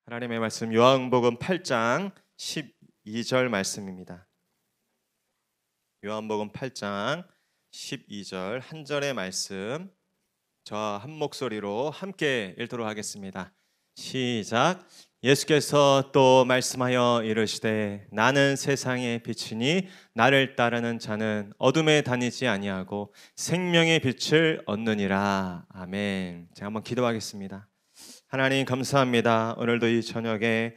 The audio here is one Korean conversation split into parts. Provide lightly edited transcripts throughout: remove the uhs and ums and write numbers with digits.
하나님의 말씀 요한복음 8장 12절 말씀입니다. 요한복음 8장 12절 한 절의 말씀 저와 한 목소리로 함께 읽도록 하겠습니다. 시작. 예수께서 또 말씀하여 이르시되 나는 세상의 빛이니 나를 따르는 자는 어둠에 다니지 아니하고 생명의 빛을 얻느니라. 아멘. 제가 한번 기도하겠습니다. 하나님 감사합니다. 오늘도 이 저녁에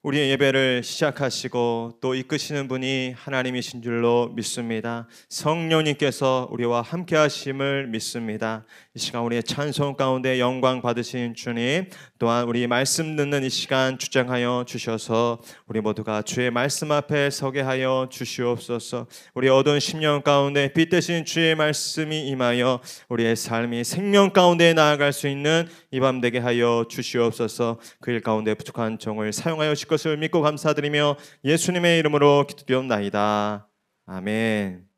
우리의 예배를 시작하시고 또 이끄시는 분이 하나님이신 줄로 믿습니다. 성령님께서 우리와 함께 하심을 믿습니다. 이 시간 우리의 찬송 가운데 영광 받으신 주님, 또한 우리 말씀 듣는 이 시간 주장하여 주셔서 우리 모두가 주의 말씀 앞에 서게 하여 주시옵소서. 우리 어두운 심령 가운데 빛 대신 주의 말씀이 임하여 우리의 삶이 생명 가운데 나아갈 수 있는 이 밤 되게 하여 주시옵소서. 그 일 가운데 부족한 종을 사용하여 주실 것을 믿고 감사드리며 예수님의 이름으로 기도드리옵나이다. 아멘.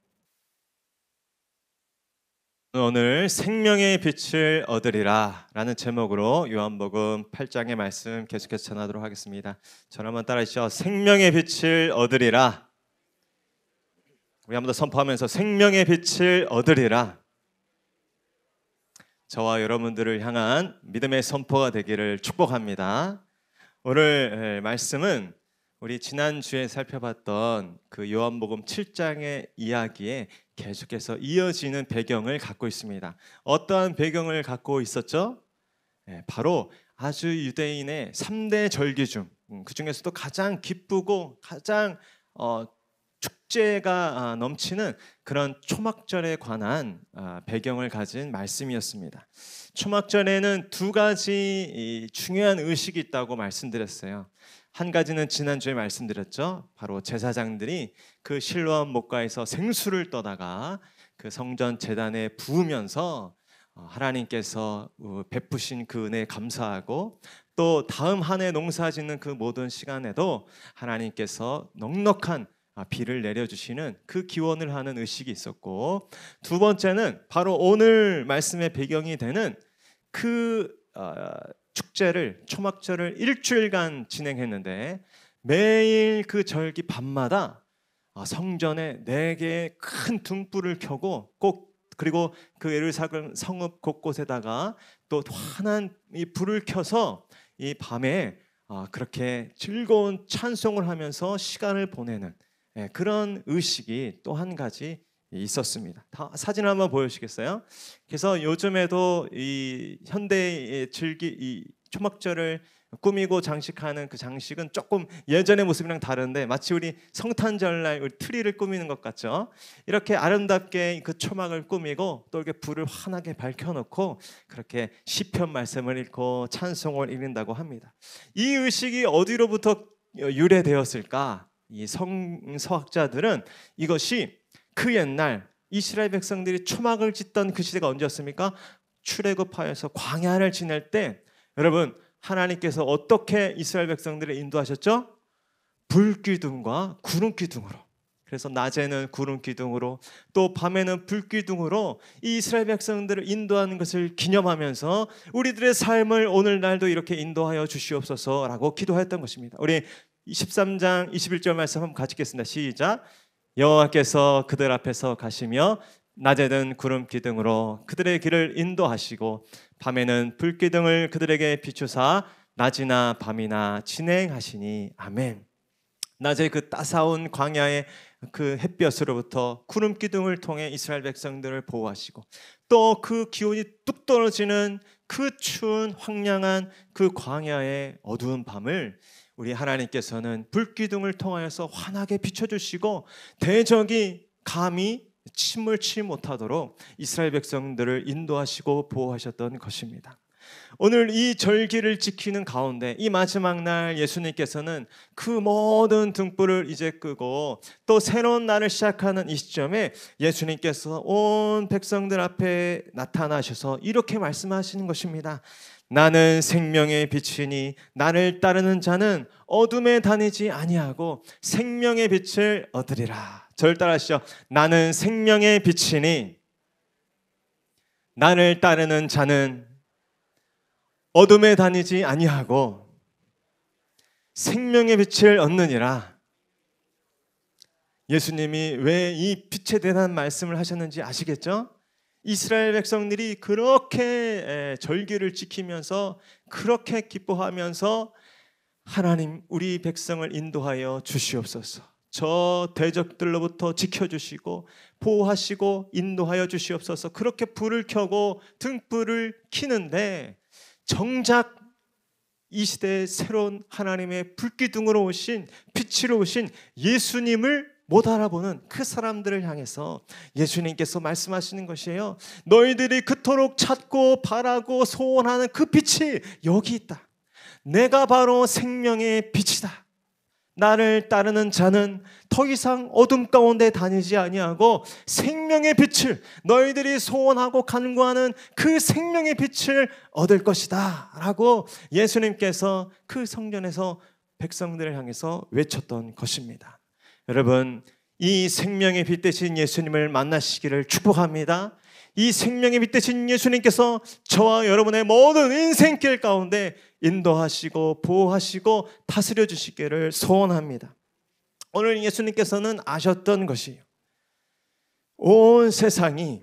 오늘 생명의 빛을 얻으리라 라는 제목으로 요한복음 8장의 말씀 계속해서 전하도록 하겠습니다. 저를 한번 따라하시죠. 생명의 빛을 얻으리라. 우리 한번 더 선포하면서 생명의 빛을 얻으리라. 저와 여러분들을 향한 믿음의 선포가 되기를 축복합니다. 오늘 말씀은 우리 지난주에 살펴봤던 그 요한복음 7장의 이야기에 계속해서 이어지는 배경을 갖고 있습니다. 어떠한 배경을 갖고 있었죠? 바로 아주 유대인의 3대 절기 중 그 중에서도 가장 기쁘고 가장 축제가 넘치는 그런 초막절에 관한 배경을 가진 말씀이었습니다. 초막절에는 두 가지 중요한 의식이 있다고 말씀드렸어요. 한 가지는 지난주에 말씀드렸죠. 바로 제사장들이 그 실로암 목가에서 생수를 떠다가 그 성전 제단에 부으면서 하나님께서 베푸신 그 은혜에 감사하고 또 다음 한 해 농사 짓는 그 모든 시간에도 하나님께서 넉넉한 비를 내려주시는 그 기원을 하는 의식이 있었고, 두 번째는 바로 오늘 말씀의 배경이 되는 그 축제를 초막절을 일주일간 진행했는데 매일 그 절기 밤마다 성전에 4개의 큰 등불을 켜고 그리고 그 예루살렘 성읍 곳곳에다가 또 환한 이 불을 켜서 이 밤에 그렇게 즐거운 찬송을 하면서 시간을 보내는 그런 의식이 또 한 가지 있었습니다. 사진 한번 보여주시겠어요? 그래서 요즘에도 이 현대의 이 초막절을 꾸미고 장식하는 그 장식은 조금 예전의 모습이랑 다른데 마치 우리 성탄절날 우리 트리를 꾸미는 것 같죠? 이렇게 아름답게 그 초막을 꾸미고 또 이렇게 불을 환하게 밝혀놓고 그렇게 시편 말씀을 읽고 찬송을 읽는다고 합니다. 이 의식이 어디로부터 유래되었을까? 이 성서학자들은 이것이 그 옛날 이스라엘 백성들이 초막을 짓던 그 시대가 언제였습니까? 출애굽하여서 광야를 지낼 때 여러분 하나님께서 어떻게 이스라엘 백성들을 인도하셨죠? 불기둥과 구름기둥으로. 그래서 낮에는 구름기둥으로 또 밤에는 불기둥으로 이 이스라엘 백성들을 인도하는 것을 기념하면서 우리들의 삶을 오늘날도 이렇게 인도하여 주시옵소서라고 기도했던 것입니다. 우리 13장 21절 말씀 한번 같이 읽겠습니다. 시작. 여호와께서 그들 앞에서 가시며 낮에는 구름 기둥으로 그들의 길을 인도하시고 밤에는 불기둥을 그들에게 비추사 낮이나 밤이나 진행하시니 아멘. 낮에 그 따사온 광야의 그 햇볕으로부터 구름 기둥을 통해 이스라엘 백성들을 보호하시고 또 그 기온이 뚝 떨어지는 그 추운 황량한 그 광야의 어두운 밤을 우리 하나님께서는 불기둥을 통하여서 환하게 비춰주시고 대적이 감히 침몰치 못하도록 이스라엘 백성들을 인도하시고 보호하셨던 것입니다. 오늘 이 절기를 지키는 가운데 이 마지막 날 예수님께서는 그 모든 등불을 이제 끄고 또 새로운 날을 시작하는 이 시점에 예수님께서 온 백성들 앞에 나타나셔서 이렇게 말씀하시는 것입니다. 나는 생명의 빛이니 나를 따르는 자는 어둠에 다니지 아니하고 생명의 빛을 얻으리라. 저를 따라하시죠. 나는 생명의 빛이니 나를 따르는 자는 어둠에 다니지 아니하고 생명의 빛을 얻느니라. 예수님이 왜 이 빛에 대한 말씀을 하셨는지 아시겠죠? 이스라엘 백성들이 그렇게 절기를 지키면서 그렇게 기뻐하면서 하나님 우리 백성을 인도하여 주시옵소서. 저 대적들로부터 지켜주시고 보호하시고 인도하여 주시옵소서. 그렇게 불을 켜고 등불을 켜는데 정작 이 시대의 새로운 하나님의 불기둥으로 오신 빛으로 오신 예수님을 못 알아보는 그 사람들을 향해서 예수님께서 말씀하시는 것이에요. 너희들이 그토록 찾고 바라고 소원하는 그 빛이 여기 있다. 내가 바로 생명의 빛이다. 나를 따르는 자는 더 이상 어둠 가운데 다니지 아니하고 생명의 빛을, 너희들이 소원하고 간구하는 그 생명의 빛을 얻을 것이다 라고 예수님께서 그 성전에서 백성들을 향해서 외쳤던 것입니다. 여러분, 이 생명의 빛 되신 예수님을 만나시기를 축복합니다. 이 생명의 빛 되신 예수님께서 저와 여러분의 모든 인생길 가운데 인도하시고 보호하시고 다스려 주시기를 소원합니다. 오늘 예수님께서는 아셨던 것이에요. 온 세상이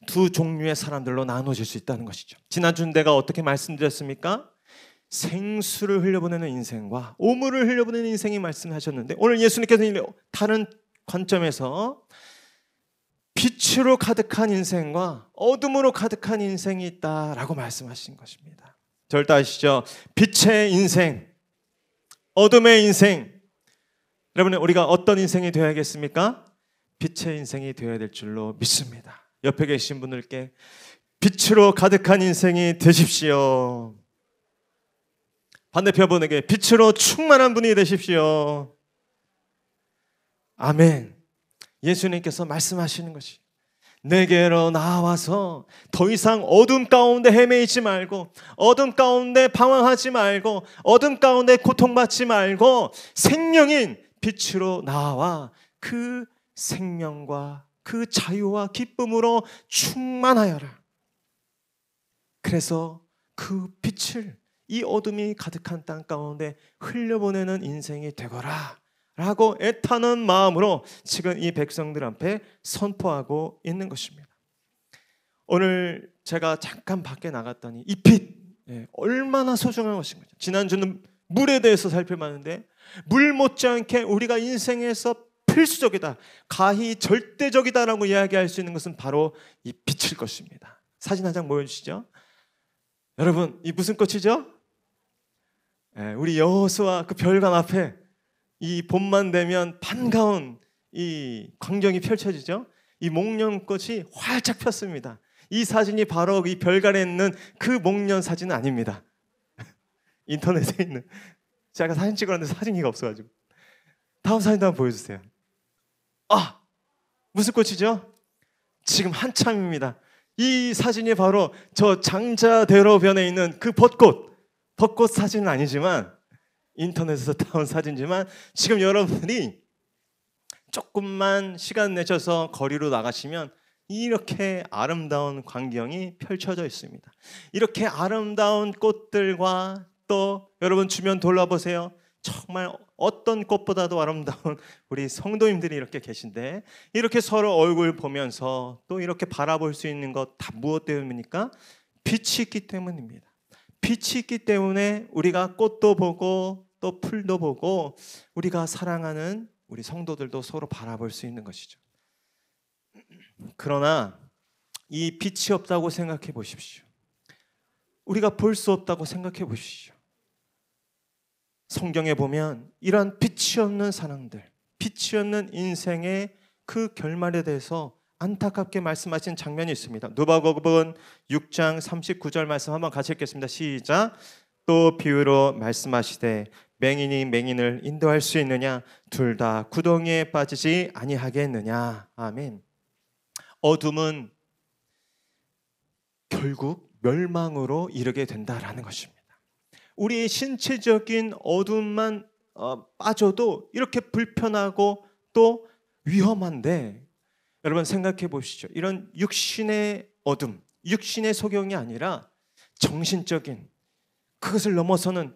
두 종류의 사람들로 나눠질 수 있다는 것이죠. 지난주 내가 어떻게 말씀드렸습니까? 생수를 흘려보내는 인생과 오물을 흘려보내는 인생이 말씀하셨는데, 오늘 예수님께서는 다른 관점에서 빛으로 가득한 인생과 어둠으로 가득한 인생이 있다라고 말씀하신 것입니다. 절대 아시죠? 빛의 인생, 어둠의 인생. 여러분, 우리가 어떤 인생이 되어야겠습니까? 빛의 인생이 되어야 될 줄로 믿습니다. 옆에 계신 분들께 빛으로 가득한 인생이 되십시오. 반대편 분에게 빛으로 충만한 분이 되십시오. 아멘. 예수님께서 말씀하시는 것이, 내게로 나와서 더 이상 어둠 가운데 헤매이지 말고, 어둠 가운데 방황하지 말고, 어둠 가운데 고통받지 말고 생명인 빛으로 나와 그 생명과 그 자유와 기쁨으로 충만하여라. 그래서 그 빛을 이 어둠이 가득한 땅 가운데 흘려보내는 인생이 되거라 라고 애타는 마음으로 지금 이 백성들 앞에 선포하고 있는 것입니다. 오늘 제가 잠깐 밖에 나갔더니 이 빛, 얼마나 소중한 것인가. 지난주는 물에 대해서 살펴봤는데, 물 못지않게 우리가 인생에서 필수적이다, 가히 절대적이다라고 이야기할 수 있는 것은 바로 이 빛일 것입니다. 사진 한 장 보여주시죠. 여러분, 이 무슨 꽃이죠? 우리 여호수아 그 별관 앞에 이 봄만 되면 반가운 이 광경이 펼쳐지죠. 이 목련꽃이 활짝 폈습니다. 이 사진이 바로 이 별관에 있는 그 목련 사진은 아닙니다. 인터넷에 있는, 제가 사진 찍었는데 사진기가 없어가지고. 다음 사진도 한번 보여주세요. 아, 무슨 꽃이죠? 지금 한참입니다. 이 사진이 바로 저 장자대로변에 있는 그 벚꽃 사진은 아니지만, 인터넷에서 따온 사진이지만, 지금 여러분들이 조금만 시간 내셔서 거리로 나가시면 이렇게 아름다운 광경이 펼쳐져 있습니다. 이렇게 아름다운 꽃들과 또 여러분 주변 돌아보세요. 정말 어떤 꽃보다도 아름다운 우리 성도님들이 이렇게 계신데, 이렇게 서로 얼굴 보면서 또 이렇게 바라볼 수 있는 것 다 무엇 때문입니까? 빛이 있기 때문입니다. 빛이 있기 때문에 우리가 꽃도 보고 또 풀도 보고 우리가 사랑하는 우리 성도들도 서로 바라볼 수 있는 것이죠. 그러나 이 빛이 없다고 생각해 보십시오. 우리가 볼 수 없다고 생각해 보십시오. 성경에 보면 이러한 빛이 없는 사람들, 빛이 없는 인생의 그 결말에 대해서 안타깝게 말씀하신 장면이 있습니다. 누가복음 6장 39절 말씀 한번 같이 읽겠습니다. 시작. 또 비유로 말씀하시되 맹인이 맹인을 인도할 수 있느냐? 둘 다 구덩이에 빠지지 아니하겠느냐? 아멘. 어둠은 결국 멸망으로 이르게 된다라는 것입니다. 우리의 신체적인 어둠만 빠져도 이렇게 불편하고 또 위험한데, 여러분 생각해 보시죠. 이런 육신의 어둠, 육신의 소경이 아니라 정신적인, 그것을 넘어서는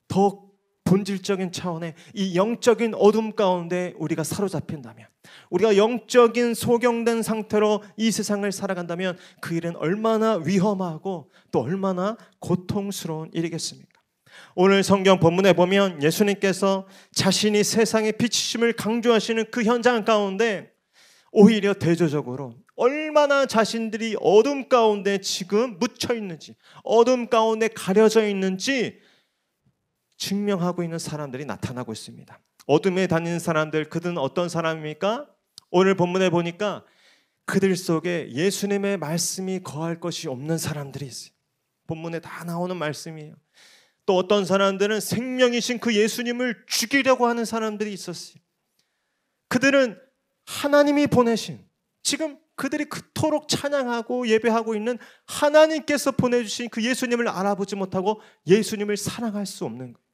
더 본질적인 차원의 이 영적인 어둠 가운데 우리가 사로잡힌다면, 우리가 영적인 소경된 상태로 이 세상을 살아간다면 그 일은 얼마나 위험하고 또 얼마나 고통스러운 일이겠습니까? 오늘 성경 본문에 보면 예수님께서 자신이 세상의 빛이심을 강조하시는 그 현장 가운데 오히려 대조적으로 얼마나 자신들이 어둠 가운데 지금 묻혀 있는지, 어둠 가운데 가려져 있는지 증명하고 있는 사람들이 나타나고 있습니다. 어둠에 다니는 사람들, 그들은 어떤 사람입니까? 오늘 본문에 보니까 그들 속에 예수님의 말씀이 거할 것이 없는 사람들이 있어요. 본문에 다 나오는 말씀이에요. 또 어떤 사람들은 생명이신 그 예수님을 죽이려고 하는 사람들이 있었어요. 그들은 하나님이 보내신, 지금 그들이 그토록 찬양하고 예배하고 있는 하나님께서 보내주신 그 예수님을 알아보지 못하고 예수님을 사랑할 수 없는 거예요.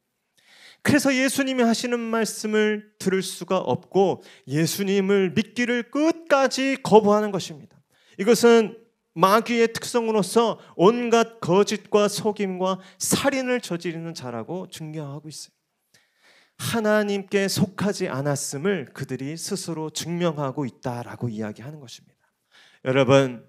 그래서 예수님이 하시는 말씀을 들을 수가 없고 예수님을 믿기를 끝까지 거부하는 것입니다. 이것은 마귀의 특성으로서 온갖 거짓과 속임과 살인을 저지르는 자라고 증명하고 있어요. 하나님께 속하지 않았음을 그들이 스스로 증명하고 있다라고 이야기하는 것입니다. 여러분,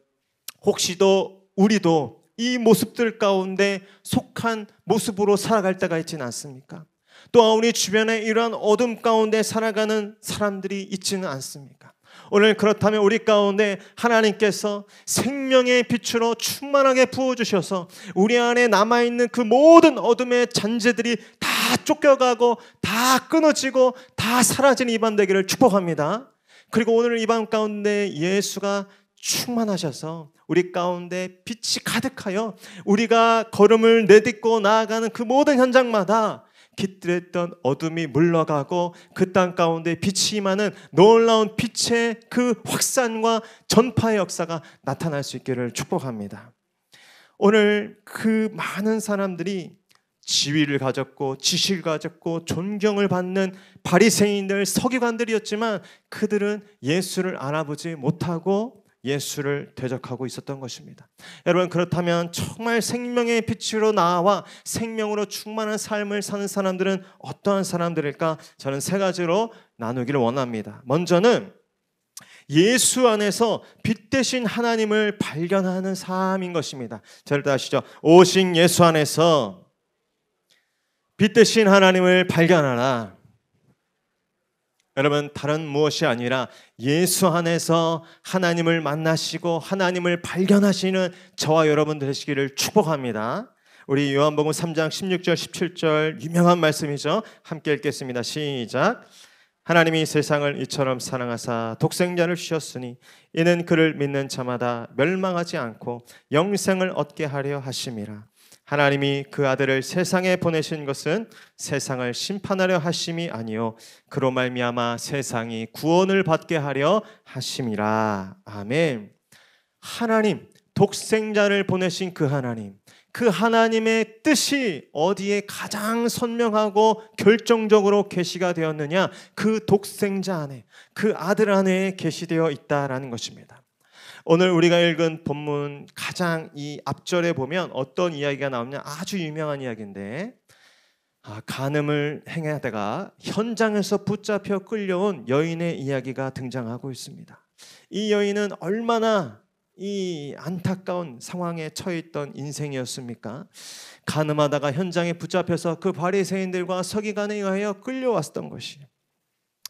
혹시도 우리도 이 모습들 가운데 속한 모습으로 살아갈 때가 있지는 않습니까? 또한 우리 주변에 이러한 어둠 가운데 살아가는 사람들이 있지는 않습니까? 오늘 그렇다면 우리 가운데 하나님께서 생명의 빛으로 충만하게 부어주셔서 우리 안에 남아있는 그 모든 어둠의 잔재들이 다 쫓겨가고 다 끊어지고 다 사라지는 이 밤 되기를 축복합니다. 그리고 오늘 이 밤 가운데 예수가 충만하셔서 우리 가운데 빛이 가득하여 우리가 걸음을 내딛고 나아가는 그 모든 현장마다 깃들었던 어둠이 물러가고 그 땅 가운데 빛이 임하는 놀라운 빛의 그 확산과 전파의 역사가 나타날 수 있기를 축복합니다. 오늘 그 많은 사람들이 지위를 가졌고 지식을 가졌고 존경을 받는 바리새인들, 서기관들이었지만 그들은 예수를 알아보지 못하고 예수를 대적하고 있었던 것입니다. 여러분, 그렇다면 정말 생명의 빛으로 나와 생명으로 충만한 삶을 사는 사람들은 어떠한 사람들일까? 저는 세 가지로 나누기를 원합니다. 먼저는 예수 안에서 빛 대신 하나님을 발견하는 삶인 것입니다. 저를 따르시죠. 오직 예수 안에서 빛 대신 하나님을 발견하라. 여러분, 다른 무엇이 아니라 예수 안에서 하나님을 만나시고 하나님을 발견하시는 저와 여러분 되시기를 축복합니다. 우리 요한복음 3장 16절 17절 유명한 말씀이죠. 함께 읽겠습니다. 시작. 하나님이 세상을 이처럼 사랑하사 독생자를 주셨으니 이는 그를 믿는 자마다 멸망하지 않고 영생을 얻게 하려 하심이라. 하나님이 그 아들을 세상에 보내신 것은 세상을 심판하려 하심이 아니요 그로 말미암아 세상이 구원을 받게 하려 하심이라. 아멘. 하나님, 독생자를 보내신 그 하나님의 뜻이 어디에 가장 선명하고 결정적으로 계시가 되었느냐? 그 독생자 안에, 그 아들 안에 계시되어 있다라는 것입니다. 오늘 우리가 읽은 본문 가장 이 앞절에 보면 어떤 이야기가 나오냐? 아주 유명한 이야기인데, 간음을 행하다가 현장에서 붙잡혀 끌려온 여인의 이야기가 등장하고 있습니다. 이 여인은 얼마나 이 안타까운 상황에 처해 있던 인생이었습니까? 간음하다가 현장에 붙잡혀서 그 바리새인들과 서기관에 의하여 끌려왔던 것이,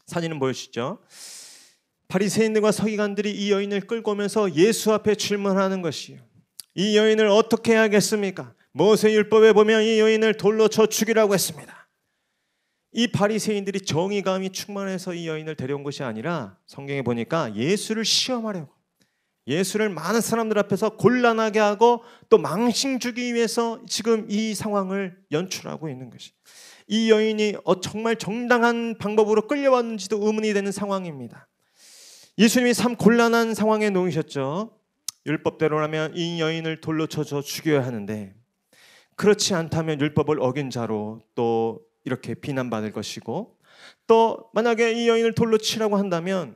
사진은 보여주시죠? 바리새인들과 서기관들이 이 여인을 끌고 오면서 예수 앞에 질문하는 것이요, 이 여인을 어떻게 해야겠습니까? 모세 율법에 보면 이 여인을 돌로 쳐 죽이라고 했습니다. 이 바리새인들이 정의감이 충만해서 이 여인을 데려온 것이 아니라 성경에 보니까 예수를 시험하려고, 예수를 많은 사람들 앞에서 곤란하게 하고 또 망신 주기 위해서 지금 이 상황을 연출하고 있는 것이, 이 여인이 정말 정당한 방법으로 끌려왔는지도 의문이 되는 상황입니다. 예수님이 참 곤란한 상황에 놓이셨죠. 율법대로라면 이 여인을 돌로 쳐서 죽여야 하는데, 그렇지 않다면 율법을 어긴 자로 또 이렇게 비난받을 것이고, 또 만약에 이 여인을 돌로 치라고 한다면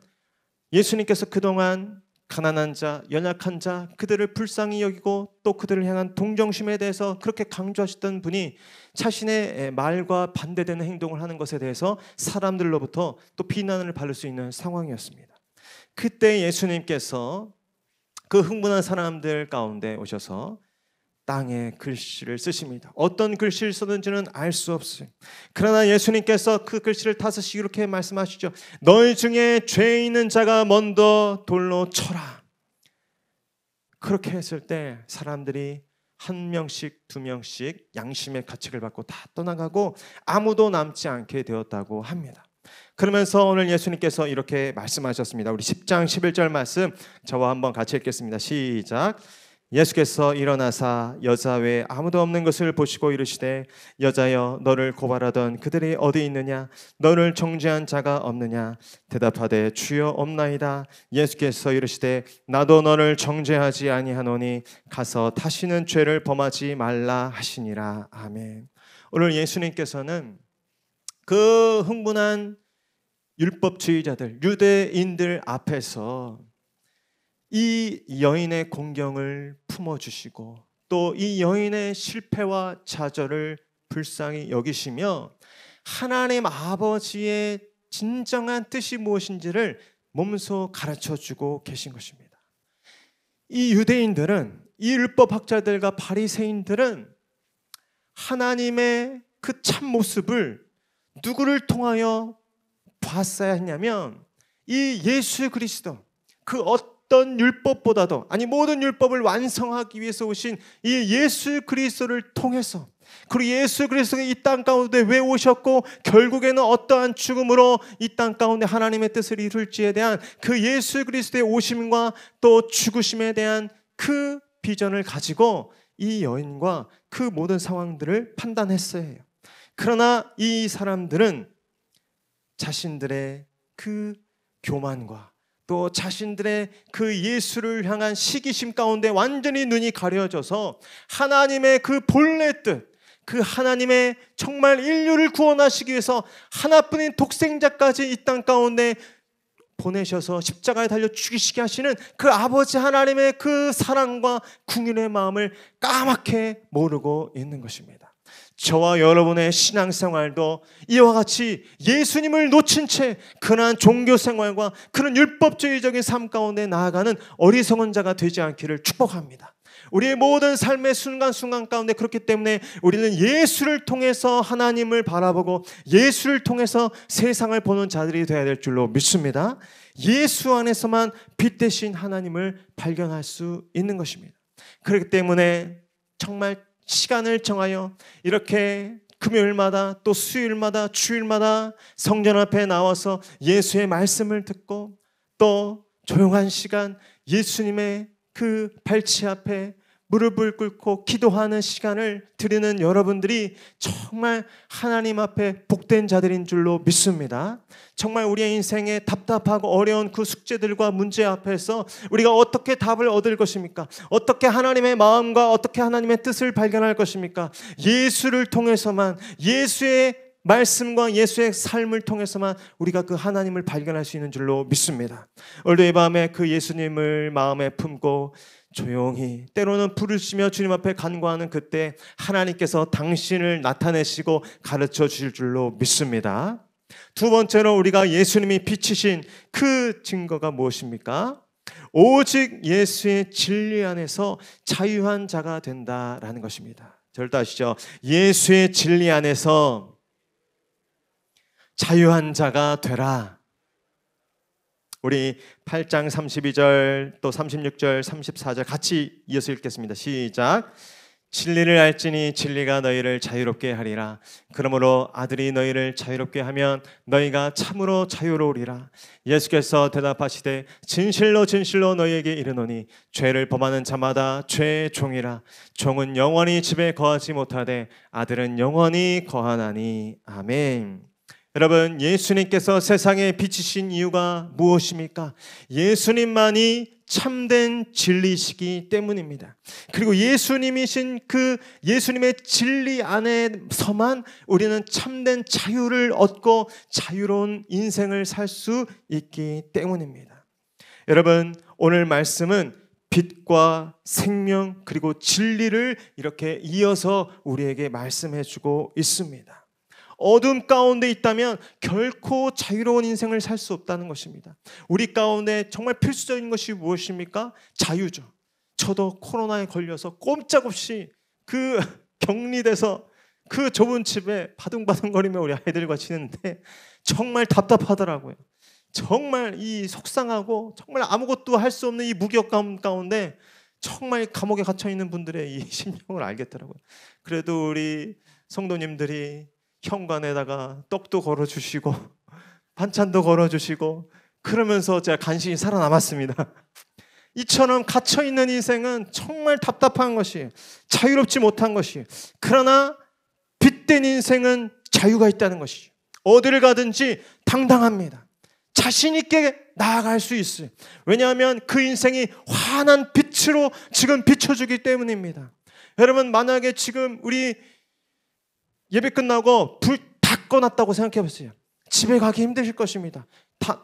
예수님께서 그동안 가난한 자, 연약한 자, 그들을 불쌍히 여기고 또 그들을 향한 동정심에 대해서 그렇게 강조하셨던 분이 자신의 말과 반대되는 행동을 하는 것에 대해서 사람들로부터 또 비난을 받을 수 있는 상황이었습니다. 그때 예수님께서 그 흥분한 사람들 가운데 오셔서 땅에 글씨를 쓰십니다. 어떤 글씨를 썼는지는 알 수 없어요. 그러나 예수님께서 그 글씨를 다섯이 이렇게 말씀하시죠. 너희 중에 죄 있는 자가 먼저 돌로 쳐라. 그렇게 했을 때 사람들이 한 명씩 두 명씩 양심의 가책을 받고 다 떠나가고 아무도 남지 않게 되었다고 합니다. 그러면서 오늘 예수님께서 이렇게 말씀하셨습니다. 우리 10장 11절 말씀 저와 한번 같이 읽겠습니다. 시작. 예수께서 일어나사 여자 외에 아무도 없는 것을 보시고 이르시되 여자여 너를 고발하던 그들이 어디 있느냐 너를 정죄한 자가 없느냐 대답하되 주여 없나이다. 예수께서 이르시되 나도 너를 정죄하지 아니하노니 가서 다시는 죄를 범하지 말라 하시니라. 아멘. 오늘 예수님께서는 그 흥분한 율법주의자들 유대인들 앞에서 이 여인의 공경을 품어주시고 또 이 여인의 실패와 좌절을 불쌍히 여기시며 하나님 아버지의 진정한 뜻이 무엇인지를 몸소 가르쳐주고 계신 것입니다. 이 유대인들은 이 율법학자들과 바리새인들은 하나님의 그 참모습을 누구를 통하여 봤어야 했냐면 이 예수 그리스도 그 어떤 율법보다도 아니 모든 율법을 완성하기 위해서 오신 이 예수 그리스도를 통해서 그리고 예수 그리스도가 이 땅 가운데 왜 오셨고 결국에는 어떠한 죽음으로 이 땅 가운데 하나님의 뜻을 이룰지에 대한 그 예수 그리스도의 오심과 또 죽으심에 대한 그 비전을 가지고 이 여인과 그 모든 상황들을 판단했어야 해요. 그러나 이 사람들은 자신들의 그 교만과 또 자신들의 그 예수를 향한 시기심 가운데 완전히 눈이 가려져서 하나님의 그 본래 뜻, 그 하나님의 정말 인류를 구원하시기 위해서 하나뿐인 독생자까지 이 땅 가운데 보내셔서 십자가에 달려 죽이시게 하시는 그 아버지 하나님의 그 사랑과 궁율의 마음을 까맣게 모르고 있는 것입니다. 저와 여러분의 신앙생활도 이와 같이 예수님을 놓친 채 그러한 종교생활과 그런 율법주의적인 삶 가운데 나아가는 어리석은 자가 되지 않기를 축복합니다. 우리의 모든 삶의 순간순간 가운데 그렇기 때문에 우리는 예수를 통해서 하나님을 바라보고 예수를 통해서 세상을 보는 자들이 되어야 될 줄로 믿습니다. 예수 안에서만 빛 대신 하나님을 발견할 수 있는 것입니다. 그렇기 때문에 정말 시간을 정하여 이렇게 금요일마다 또 수요일마다 주일마다 성전 앞에 나와서 예수의 말씀을 듣고 또 조용한 시간 예수님의 그 발치 앞에 무릎을 꿇고 기도하는 시간을 드리는 여러분들이 정말 하나님 앞에 복된 자들인 줄로 믿습니다. 정말 우리의 인생에 답답하고 어려운 그 숙제들과 문제 앞에서 우리가 어떻게 답을 얻을 것입니까? 어떻게 하나님의 마음과 어떻게 하나님의 뜻을 발견할 것입니까? 예수를 통해서만 예수의 말씀과 예수의 삶을 통해서만 우리가 그 하나님을 발견할 수 있는 줄로 믿습니다. 오늘도 이 밤에 그 예수님을 마음에 품고 조용히 때로는 부르시며 주님 앞에 간구하는 그때 하나님께서 당신을 나타내시고 가르쳐 주실 줄로 믿습니다. 두 번째로 우리가 예수님이 비치신 그 증거가 무엇입니까? 오직 예수의 진리 안에서 자유한 자가 된다라는 것입니다. 저를 따시죠. 예수의 진리 안에서 자유한 자가 되라. 우리 8장 32절 또 36절 34절 같이 이어서 읽겠습니다. 시작. 진리를 알지니 진리가 너희를 자유롭게 하리라. 그러므로 아들이 너희를 자유롭게 하면 너희가 참으로 자유로우리라. 예수께서 대답하시되 진실로 진실로 너희에게 이르노니 죄를 범하는 자마다 죄의 종이라. 종은 영원히 집에 거하지 못하되 아들은 영원히 거하나니. 아멘. 여러분, 예수님께서 세상에 비치신 이유가 무엇입니까? 예수님만이 참된 진리시기 때문입니다. 그리고 예수님이신 그 예수님의 진리 안에서만 우리는 참된 자유를 얻고 자유로운 인생을 살 수 있기 때문입니다. 여러분, 오늘 말씀은 빛과 생명 그리고 진리를 이렇게 이어서 우리에게 말씀해 주고 있습니다. 어둠 가운데 있다면 결코 자유로운 인생을 살 수 없다는 것입니다. 우리 가운데 정말 필수적인 것이 무엇입니까? 자유죠. 저도 코로나에 걸려서 꼼짝없이 그 격리돼서 그 좁은 집에 바둥바둥거리며 우리 아이들과 지내는데 정말 답답하더라고요. 정말 이 속상하고 정말 아무것도 할 수 없는 이 무기력감 가운데 정말 감옥에 갇혀 있는 분들의 이 심령을 알겠더라고요. 그래도 우리 성도님들이 현관에다가 떡도 걸어주시고 반찬도 걸어주시고 그러면서 제가 간신히 살아남았습니다. 이처럼 갇혀있는 인생은 정말 답답한 것이에요. 자유롭지 못한 것이에요. 그러나 빛된 인생은 자유가 있다는 것이죠. 어디를 가든지 당당합니다. 자신 있게 나아갈 수 있어요. 왜냐하면 그 인생이 환한 빛으로 지금 비춰주기 때문입니다. 여러분, 만약에 지금 우리 예배 끝나고 불 다 꺼놨다고 생각해 보세요. 집에 가기 힘드실 것입니다.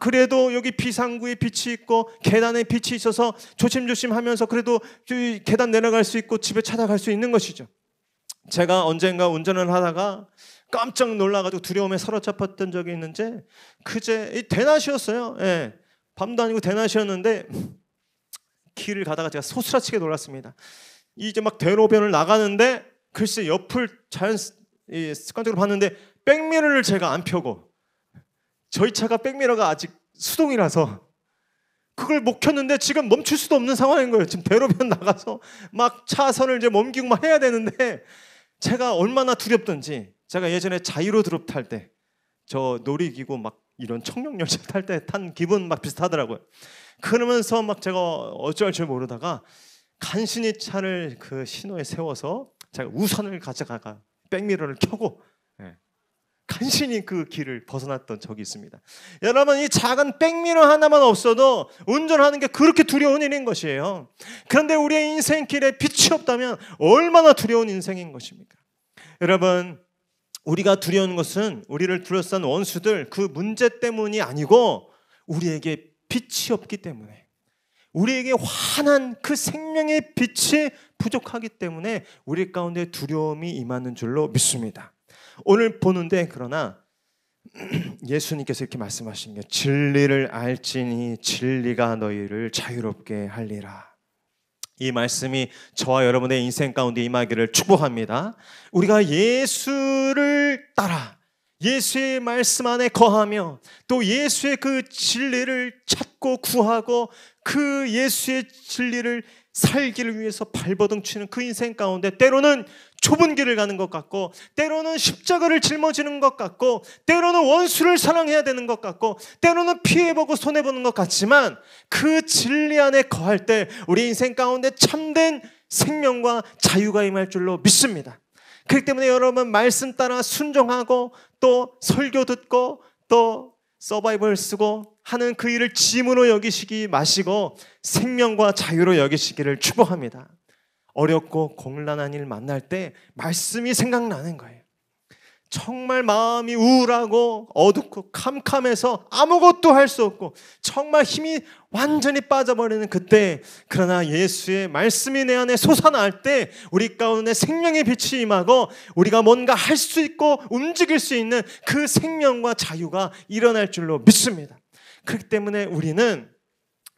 그래도 여기 비상구에 빛이 있고 계단에 빛이 있어서 조심조심 하면서 그래도 계단 내려갈 수 있고 집에 찾아갈 수 있는 것이죠. 제가 언젠가 운전을 하다가 깜짝 놀라가지고 두려움에 사로잡혔던 적이 있는데 그제 대낮이었어요. 예, 밤도 아니고 대낮이었는데 길을 가다가 제가 소스라치게 놀랐습니다. 이제 막 대로변을 나가는데 글쎄 옆을 습관적으로 봤는데 백미러를 제가 안 펴고 저희 차가 백미러가 아직 수동이라서 그걸 못 켰는데 지금 멈출 수도 없는 상황인 거예요. 지금 대로변 나가서 막 차선을 이제 멈기고 막 해야 되는데 제가 얼마나 두렵던지 제가 예전에 자이로 드롭 탈 때 저 놀이기구 막 이런 청룡열차 탈 때 탄 기분 막 비슷하더라고요. 그러면서 막 제가 어쩔 줄 모르다가 간신히 차를 그 신호에 세워서 제가 우산을 가져가가 백미러를 켜고 간신히 그 길을 벗어났던 적이 있습니다. 여러분, 이 작은 백미러 하나만 없어도 운전하는 게 그렇게 두려운 일인 것이에요. 그런데 우리의 인생길에 빛이 없다면 얼마나 두려운 인생인 것입니까? 여러분, 우리가 두려운 것은 우리를 둘러싼 원수들 그 문제 때문이 아니고 우리에게 빛이 없기 때문에, 우리에게 환한 그 생명의 빛이 부족하기 때문에 우리 가운데 두려움이 임하는 줄로 믿습니다. 오늘 보는데 그러나 예수님께서 이렇게 말씀하십니다. 진리를 알지니 진리가 너희를 자유롭게 하리라. 이 말씀이 저와 여러분의 인생 가운데 임하기를 축복합니다. 우리가 예수를 따라 예수의 말씀 안에 거하며 또 예수의 그 진리를 찾고 구하고 그 예수의 진리를 살기를 위해서 발버둥 치는 그 인생 가운데 때로는 좁은 길을 가는 것 같고 때로는 십자가를 짊어지는 것 같고 때로는 원수를 사랑해야 되는 것 같고 때로는 피해보고 손해보는 것 같지만 그 진리 안에 거할 때 우리 인생 가운데 참된 생명과 자유가 임할 줄로 믿습니다. 그렇기 때문에 여러분, 말씀 따라 순종하고 또 설교 듣고 또 서바이벌 쓰고 하는 그 일을 짐으로 여기시기 마시고 생명과 자유로 여기시기를 축복합니다. 어렵고 곤란한 일 만날 때 말씀이 생각나는 거예요. 정말 마음이 우울하고 어둡고 캄캄해서 아무것도 할 수 없고 정말 힘이 완전히 빠져버리는 그때, 그러나 예수의 말씀이 내 안에 솟아날 때 우리 가운데 생명의 빛이 임하고 우리가 뭔가 할 수 있고 움직일 수 있는 그 생명과 자유가 일어날 줄로 믿습니다. 그렇기 때문에 우리는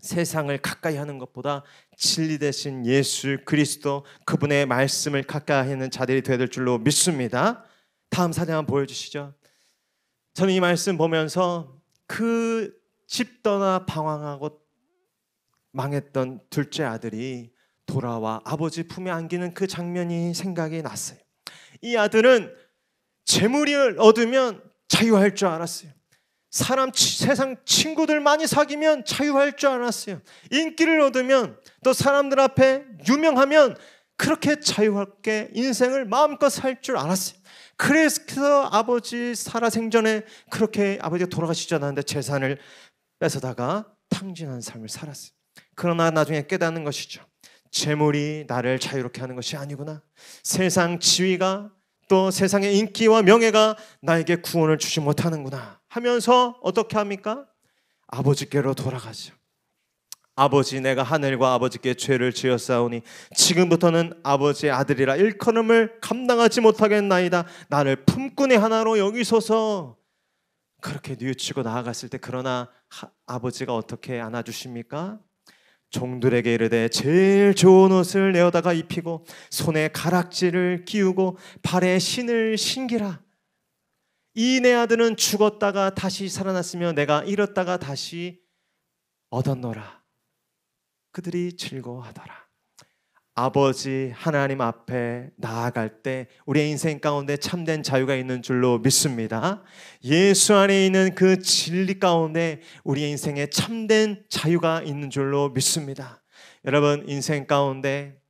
세상을 가까이 하는 것보다 진리 되신 예수 그리스도 그분의 말씀을 가까이 하는 자들이 되어야 될 줄로 믿습니다. 다음 사진 한번 보여주시죠. 저는 이 말씀 보면서 그 집 떠나 방황하고 망했던 둘째 아들이 돌아와 아버지 품에 안기는 그 장면이 생각이 났어요. 이 아들은 재물을 얻으면 자유할 줄 알았어요. 세상 친구들 많이 사귀면 자유할 줄 알았어요. 인기를 얻으면 또 사람들 앞에 유명하면 그렇게 자유롭게 인생을 마음껏 살 줄 알았어요. 그래서 아버지 살아생전에 그렇게 아버지가 돌아가시지 않았는데 재산을 뺏어다가 탕진한 삶을 살았어요. 그러나 나중에 깨닫는 것이죠. 재물이 나를 자유롭게 하는 것이 아니구나. 세상 지위가 또 세상의 인기와 명예가 나에게 구원을 주지 못하는구나 하면서 어떻게 합니까? 아버지께로 돌아가죠. 아버지, 내가 하늘과 아버지께 죄를 지었사오니 지금부터는 아버지의 아들이라 일컬음을 감당하지 못하겠나이다. 나를 품꾼의 하나로 여기소서. 그렇게 뉘우치고 나아갔을 때 그러나 아버지가 어떻게 안아주십니까? 종들에게 이르되 제일 좋은 옷을 내어다가 입히고 손에 가락지를 끼우고 발에 신을 신기라. 이 내 아들은 죽었다가 다시 살아났으며 내가 잃었다가 다시 얻었노라. 그들이 즐거워하더라. 아버지 하나님 앞에 나아갈 때 우리의 인생 가운데 참된 자유가 있는 줄로 믿습니다. 예수 안에 있는 그 진리 가운데 우리의 인생에 참된 자유가 있는 줄로 믿습니다. 여러분, 인생 가운데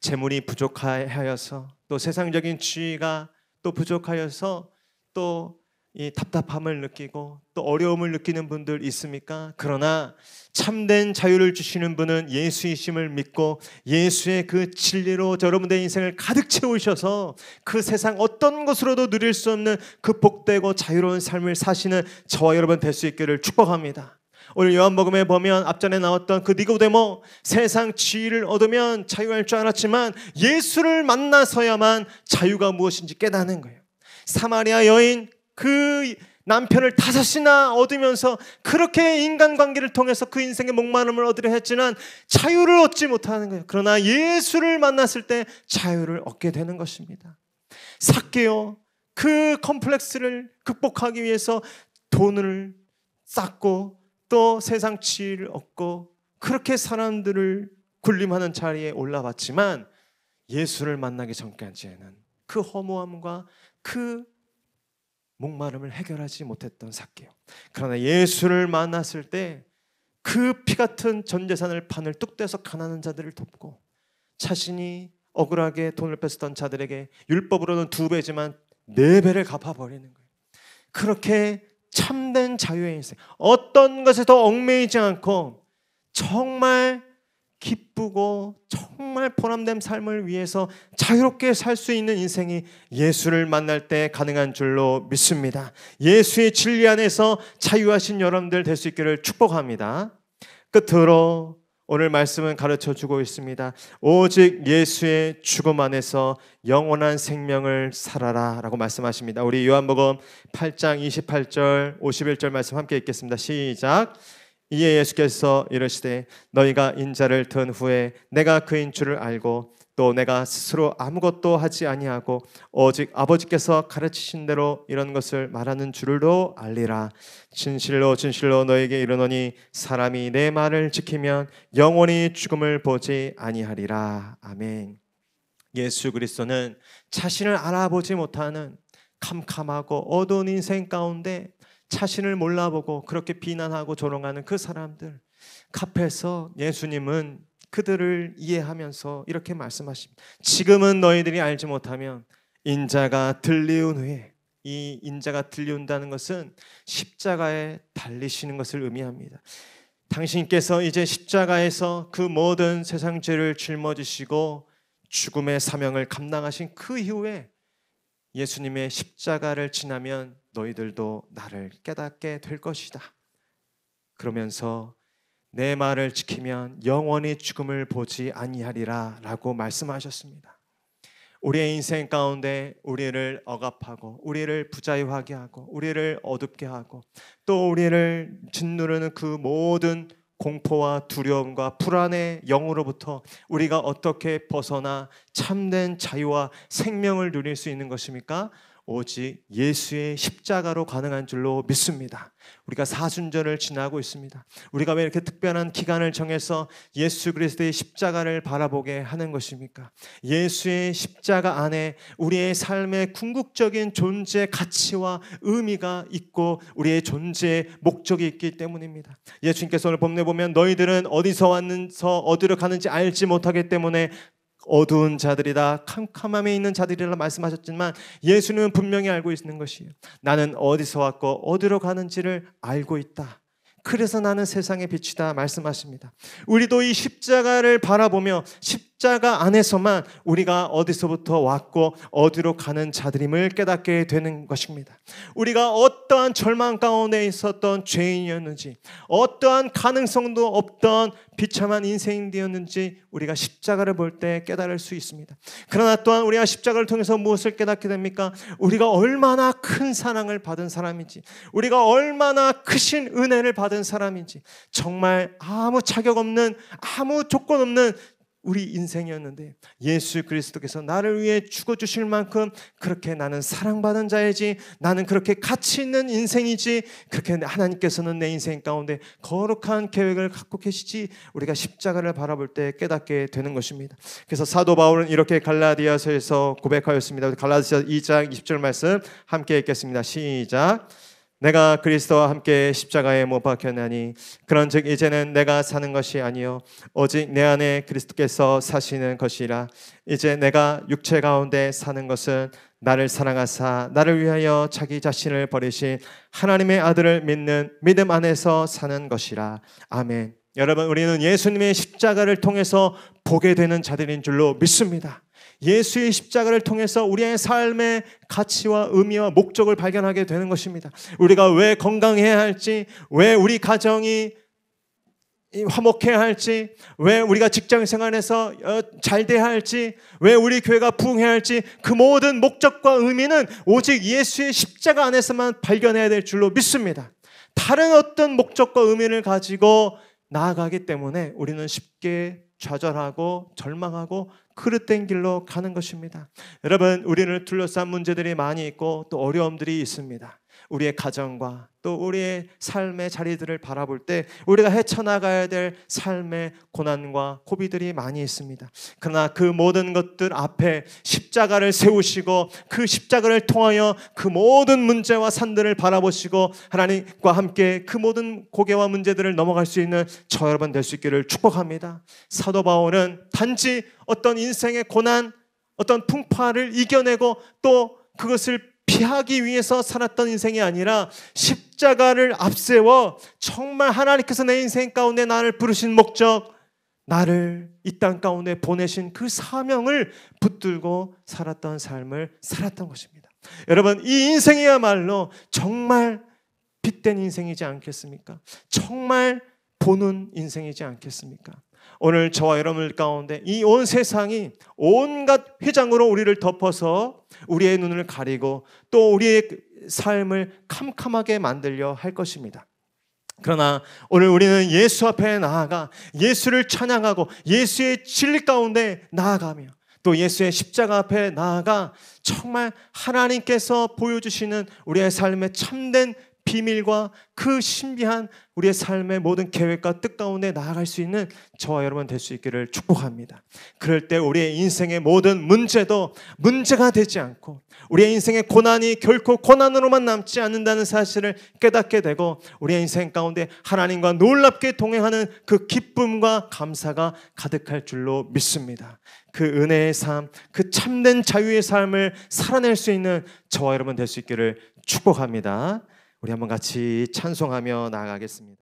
재물이 부족하여서 또 세상적인 지위가 또 부족하여서 또 이 답답함을 느끼고 또 어려움을 느끼는 분들 있습니까? 그러나 참된 자유를 주시는 분은 예수이심을 믿고 예수의 그 진리로 여러분들의 인생을 가득 채우셔서 그 세상 어떤 것으로도 누릴 수 없는 그 복되고 자유로운 삶을 사시는 저와 여러분 될 수 있기를 축복합니다. 오늘 요한복음에 보면 앞전에 나왔던 그 니고데모, 세상 지위를 얻으면 자유할 줄 알았지만 예수를 만나서야만 자유가 무엇인지 깨닫는 거예요. 사마리아 여인, 그 남편을 5이나 얻으면서 그렇게 인간관계를 통해서 그 인생의 목마름을 얻으려 했지만 자유를 얻지 못하는 거예요. 그러나 예수를 만났을 때 자유를 얻게 되는 것입니다. 삭개오, 그 컴플렉스를 극복하기 위해서 돈을 쌓고 또 세상 지위를 얻고 그렇게 사람들을 군림하는 자리에 올라왔지만 예수를 만나기 전까지는 그 허무함과 그 목마름을 해결하지 못했던 삭개오. 그러나 예수를 만났을 때 그 피같은 전 재산을 판을 뚝 떼서 가난한 자들을 돕고 자신이 억울하게 돈을 뺏었던 자들에게 율법으로는 2배지만 4배를 갚아버리는 거예요. 그렇게 참된 자유의 인생, 어떤 것에 더 얽매이지 않고 정말 기쁘고 정말 보람된 삶을 위해서 자유롭게 살 수 있는 인생이 예수를 만날 때 가능한 줄로 믿습니다. 예수의 진리 안에서 자유하신 여러분들 될 수 있기를 축복합니다. 끝으로 오늘 말씀은 가르쳐주고 있습니다. 오직 예수의 죽음 안에서 영원한 생명을 살아라 라고 말씀하십니다. 우리 요한복음 8장 28절 51절 말씀 함께 읽겠습니다. 시작. 이에 예수께서 이르시되 너희가 인자를 든 후에 내가 그인 줄을 알고 또 내가 스스로 아무것도 하지 아니하고 오직 아버지께서 가르치신 대로 이런 것을 말하는 줄로 알리라. 진실로 진실로 너에게 이르노니 사람이 내 말을 지키면 영원히 죽음을 보지 아니하리라. 아멘. 예수 그리스도는 자신을 알아보지 못하는 캄캄하고 어두운 인생 가운데 자신을 몰라보고 그렇게 비난하고 조롱하는 그 사람들 앞에서 예수님은 그들을 이해하면서 이렇게 말씀하십니다. 지금은 너희들이 알지 못하면 인자가 들리운 후에, 이 인자가 들리운다는 것은 십자가에 달리시는 것을 의미합니다. 당신께서 이제 십자가에서 그 모든 세상 죄를 짊어지시고 죽음의 사명을 감당하신 그 이후에 예수님의 십자가를 지나면 너희들도 나를 깨닫게 될 것이다. 그러면서 내 말을 지키면 영원히 죽음을 보지 아니하리라 라고 말씀하셨습니다. 우리의 인생 가운데 우리를 억압하고 우리를 부자유하게 하고 우리를 어둡게 하고 또 우리를 짓누르는 그 모든 공포와 두려움과 불안의 영으로부터 우리가 어떻게 벗어나 참된 자유와 생명을 누릴 수 있는 것입니까? 오직 예수의 십자가로 가능한 줄로 믿습니다. 우리가 사순절을 지나고 있습니다. 우리가 왜 이렇게 특별한 기간을 정해서 예수 그리스도의 십자가를 바라보게 하는 것입니까? 예수의 십자가 안에 우리의 삶의 궁극적인 존재 가치와 의미가 있고 우리의 존재의 목적이 있기 때문입니다. 예수님께서 오늘 본문에 보면 너희들은 어디서 왔는서 어디로 가는지 알지 못하기 때문에 어두운 자들이다, 캄캄함에 있는 자들이라 말씀하셨지만 예수님은 분명히 알고 있는 것이에요. 나는 어디서 왔고 어디로 가는지를 알고 있다. 그래서 나는 세상의 빛이다 말씀하십니다. 우리도 이 십자가를 바라보며 십자가 안에서만 우리가 어디서부터 왔고 어디로 가는 자들임을 깨닫게 되는 것입니다. 우리가 어떠한 절망 가운데 있었던 죄인이었는지, 어떠한 가능성도 없던 비참한 인생이었는지 우리가 십자가를 볼 때 깨달을 수 있습니다. 그러나 또한 우리가 십자가를 통해서 무엇을 깨닫게 됩니까? 우리가 얼마나 큰 사랑을 받은 사람인지, 우리가 얼마나 크신 은혜를 받은 사람인지, 정말 아무 자격 없는, 아무 조건 없는 우리 인생이었는데 예수 그리스도께서 나를 위해 죽어주실 만큼 그렇게 나는 사랑받은 자이지, 나는 그렇게 가치 있는 인생이지, 그렇게 하나님께서는 내 인생 가운데 거룩한 계획을 갖고 계시지, 우리가 십자가를 바라볼 때 깨닫게 되는 것입니다. 그래서 사도 바울은 이렇게 갈라디아서에서 고백하였습니다. 갈라디아 2장 20절 말씀 함께 읽겠습니다. 시작. 내가 그리스도와 함께 십자가에 못 박혔나니 그런즉 이제는 내가 사는 것이 아니요 오직 내 안에 그리스도께서 사시는 것이라. 이제 내가 육체 가운데 사는 것은 나를 사랑하사 나를 위하여 자기 자신을 버리신 하나님의 아들을 믿는 믿음 안에서 사는 것이라. 아멘. 여러분, 우리는 예수님의 십자가를 통해서 보게 되는 자들인 줄로 믿습니다. 예수의 십자가를 통해서 우리의 삶의 가치와 의미와 목적을 발견하게 되는 것입니다. 우리가 왜 건강해야 할지, 왜 우리 가정이 화목해야 할지, 왜 우리가 직장 생활에서 잘 돼야 할지, 왜 우리 교회가 부흥해야 할지, 그 모든 목적과 의미는 오직 예수의 십자가 안에서만 발견해야 될 줄로 믿습니다. 다른 어떤 목적과 의미를 가지고 나아가기 때문에 우리는 쉽게 좌절하고 절망하고 그릇된 길로 가는 것입니다. 여러분, 우리를 둘러싼 문제들이 많이 있고 또 어려움들이 있습니다. 우리의 가정과 또 우리의 삶의 자리들을 바라볼 때 우리가 헤쳐나가야 될 삶의 고난과 고비들이 많이 있습니다. 그러나 그 모든 것들 앞에 십자가를 세우시고 그 십자가를 통하여 그 모든 문제와 산들을 바라보시고 하나님과 함께 그 모든 고개와 문제들을 넘어갈 수 있는 저 여러분 될 수 있기를 축복합니다. 사도 바울은 단지 어떤 인생의 고난, 어떤 풍파를 이겨내고 또 그것을 피하기 위해서 살았던 인생이 아니라 십자가를 앞세워 정말 하나님께서 내 인생 가운데 나를 부르신 목적, 나를 이 땅 가운데 보내신 그 사명을 붙들고 살았던 삶을 살았던 것입니다. 여러분, 이 인생이야말로 정말 빛된 인생이지 않겠습니까? 정말 보는 인생이지 않겠습니까? 오늘 저와 여러분 가운데 이 온 세상이 온갖 휘장으로 우리를 덮어서 우리의 눈을 가리고 또 우리의 삶을 캄캄하게 만들려 할 것입니다. 그러나 오늘 우리는 예수 앞에 나아가 예수를 찬양하고 예수의 진리 가운데 나아가며 또 예수의 십자가 앞에 나아가 정말 하나님께서 보여주시는 우리의 삶의 참된 비밀과 그 신비한 우리의 삶의 모든 계획과 뜻 가운데 나아갈 수 있는 저와 여러분 될 수 있기를 축복합니다. 그럴 때 우리의 인생의 모든 문제도 문제가 되지 않고 우리의 인생의 고난이 결코 고난으로만 남지 않는다는 사실을 깨닫게 되고 우리의 인생 가운데 하나님과 놀랍게 동행하는 그 기쁨과 감사가 가득할 줄로 믿습니다. 그 은혜의 삶, 그 참된 자유의 삶을 살아낼 수 있는 저와 여러분 될 수 있기를 축복합니다. 우리 한번 같이 찬송하며 나아가겠습니다.